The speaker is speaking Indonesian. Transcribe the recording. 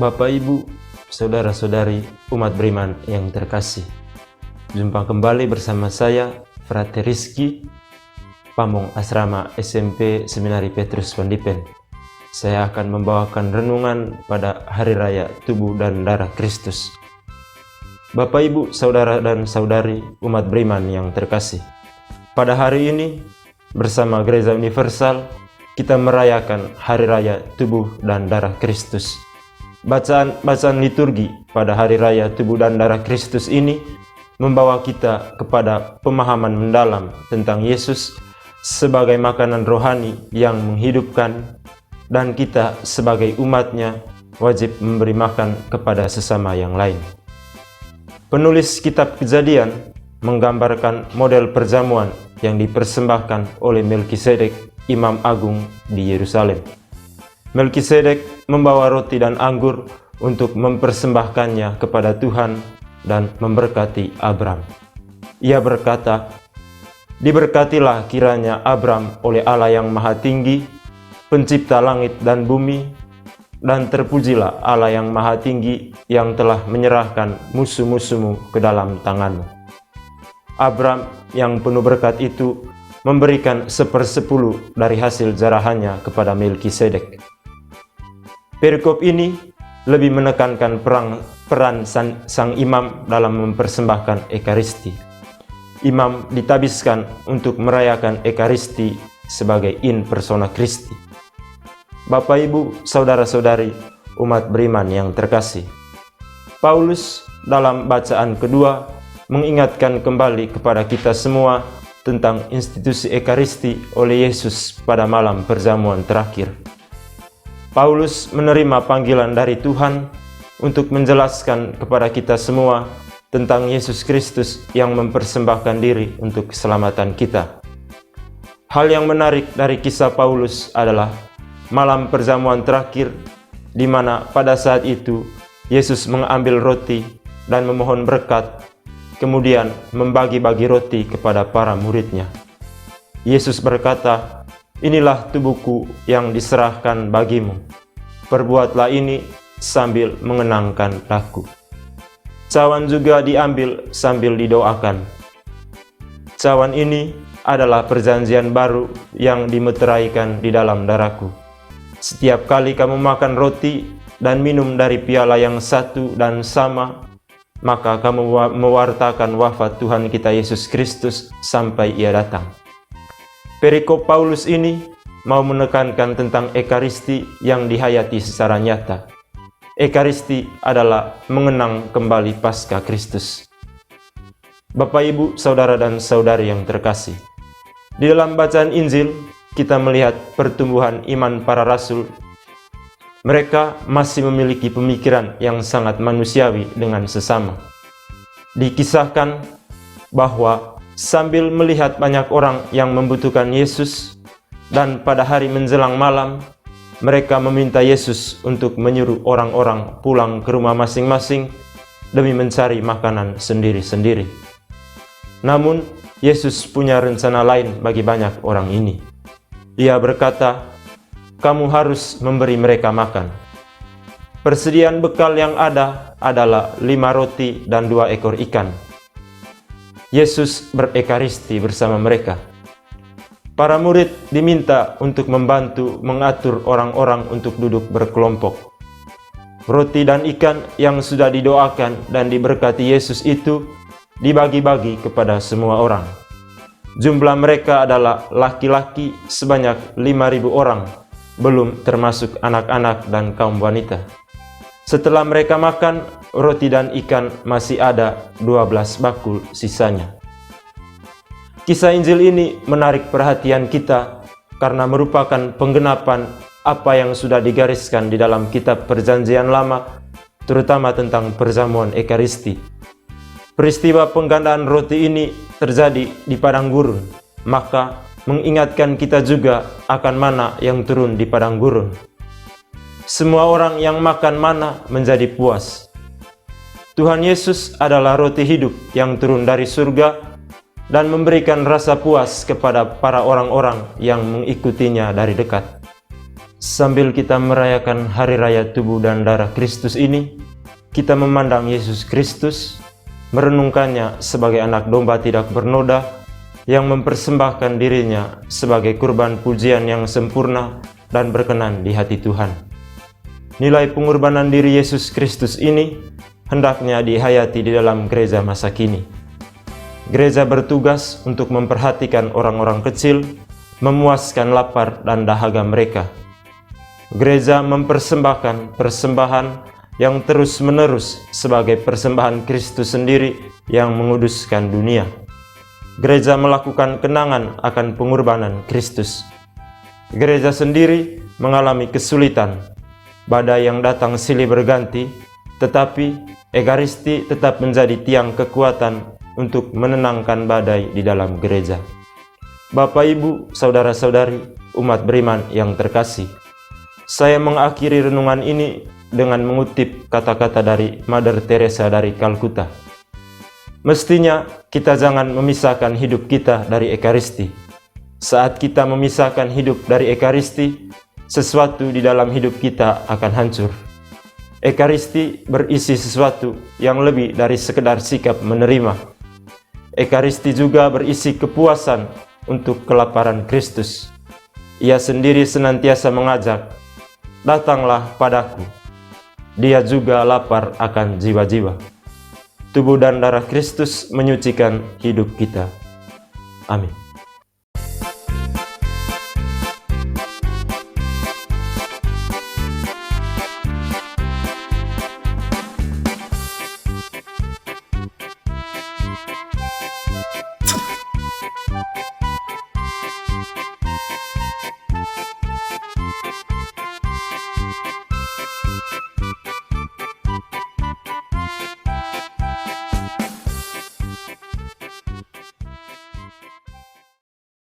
Bapak, Ibu, Saudara-saudari umat beriman yang terkasih, jumpa kembali bersama saya, Frater Rizky, Pamong Asrama SMP Seminari Petrus Pandipen. Saya akan membawakan renungan pada Hari Raya Tubuh dan Darah Kristus. Bapak, Ibu, Saudara dan Saudari umat beriman yang terkasih, pada hari ini bersama Gereja Universal kita merayakan Hari Raya Tubuh dan Darah Kristus. Bacaan liturgi pada Hari Raya Tubuh dan Darah Kristus ini membawa kita kepada pemahaman mendalam tentang Yesus sebagai makanan rohani yang menghidupkan, dan kita sebagai umatnya wajib memberi makan kepada sesama yang lain. Penulis kitab Kejadian menggambarkan model perjamuan yang dipersembahkan oleh Melkisedek, Imam Agung di Yerusalem. Melkisedek membawa roti dan anggur untuk mempersembahkannya kepada Tuhan dan memberkati Abram. Ia berkata, "Diberkatilah kiranya Abram oleh Allah yang Maha Tinggi, pencipta langit dan bumi, dan terpujilah Allah yang Maha Tinggi yang telah menyerahkan musuh-musuhmu ke dalam tanganmu." Abram yang penuh berkat itu memberikan 1/10 dari hasil jarahannya kepada Melkisedek. Perikop ini lebih menekankan peran sang imam dalam mempersembahkan Ekaristi. Imam ditabiskan untuk merayakan Ekaristi sebagai in persona Christi. Bapak, Ibu, Saudara-saudari umat beriman yang terkasih, Paulus dalam bacaan kedua mengingatkan kembali kepada kita semua tentang institusi Ekaristi oleh Yesus pada malam perjamuan terakhir. Paulus menerima panggilan dari Tuhan untuk menjelaskan kepada kita semua tentang Yesus Kristus yang mempersembahkan diri untuk keselamatan kita. Hal yang menarik dari kisah Paulus adalah malam perjamuan terakhir, di mana pada saat itu Yesus mengambil roti dan memohon berkat, kemudian membagi-bagi roti kepada para muridnya. Yesus berkata, "Inilah tubuhku yang diserahkan bagimu. Perbuatlah ini sambil mengenangkan aku." Cawan juga diambil sambil didoakan. Cawan ini adalah perjanjian baru yang dimeteraikan di dalam darahku. Setiap kali kamu makan roti dan minum dari piala yang satu dan sama, maka kamu mewartakan wafat Tuhan kita Yesus Kristus sampai Ia datang. Perikop Paulus ini mau menekankan tentang Ekaristi yang dihayati secara nyata. Ekaristi adalah mengenang kembali Paskah Kristus. Bapak, Ibu, Saudara dan Saudari yang terkasih, di dalam bacaan Injil kita melihat pertumbuhan iman para rasul. Mereka masih memiliki pemikiran yang sangat manusiawi dengan sesama. Dikisahkan bahwa sambil melihat banyak orang yang membutuhkan Yesus, dan pada hari menjelang malam, mereka meminta Yesus untuk menyuruh orang-orang pulang ke rumah masing-masing demi mencari makanan sendiri-sendiri. Namun, Yesus punya rencana lain bagi banyak orang ini. Ia berkata, "Kamu harus memberi mereka makan." Persediaan bekal yang ada adalah 5 roti dan 2 ekor ikan. Yesus berekaristi bersama mereka. Para murid diminta untuk membantu mengatur orang-orang untuk duduk berkelompok. Roti dan ikan yang sudah didoakan dan diberkati Yesus itu dibagi-bagi kepada semua orang. Jumlah mereka adalah laki-laki sebanyak 5.000 orang, belum termasuk anak-anak dan kaum wanita. Setelah mereka makan, roti dan ikan masih ada 12 bakul sisanya. Kisah Injil ini menarik perhatian kita karena merupakan penggenapan apa yang sudah digariskan di dalam kitab Perjanjian Lama, terutama tentang perjamuan Ekaristi. Peristiwa penggandaan roti ini terjadi di padang gurun, maka mengingatkan kita juga akan mana yang turun di padang gurun. Semua orang yang makan mana menjadi puas. Tuhan Yesus adalah roti hidup yang turun dari surga dan memberikan rasa puas kepada para orang-orang yang mengikutinya dari dekat. Sambil kita merayakan hari raya tubuh dan darah Kristus ini, kita memandang Yesus Kristus, merenungkannya sebagai anak domba tidak bernoda yang mempersembahkan dirinya sebagai kurban pujian yang sempurna dan berkenan di hati Tuhan. Nilai pengorbanan diri Yesus Kristus ini hendaknya dihayati di dalam gereja masa kini. Gereja bertugas untuk memperhatikan orang-orang kecil, memuaskan lapar dan dahaga mereka. Gereja mempersembahkan persembahan yang terus-menerus sebagai persembahan Kristus sendiri yang menguduskan dunia. Gereja melakukan kenangan akan pengorbanan Kristus. Gereja sendiri mengalami kesulitan, badai yang datang silih berganti, tetapi Ekaristi tetap menjadi tiang kekuatan untuk menenangkan badai di dalam gereja. Bapak, Ibu, saudara-saudari, umat beriman yang terkasih, saya mengakhiri renungan ini dengan mengutip kata-kata dari Mother Teresa dari Kalkuta. Mestinya kita jangan memisahkan hidup kita dari Ekaristi. Saat kita memisahkan hidup dari Ekaristi, sesuatu di dalam hidup kita akan hancur. Ekaristi berisi sesuatu yang lebih dari sekedar sikap menerima. Ekaristi juga berisi kepuasan untuk kelaparan Kristus. Ia sendiri senantiasa mengajak, "Datanglah padaku." Dia juga lapar akan jiwa-jiwa. Tubuh dan darah Kristus menyucikan hidup kita. Amin.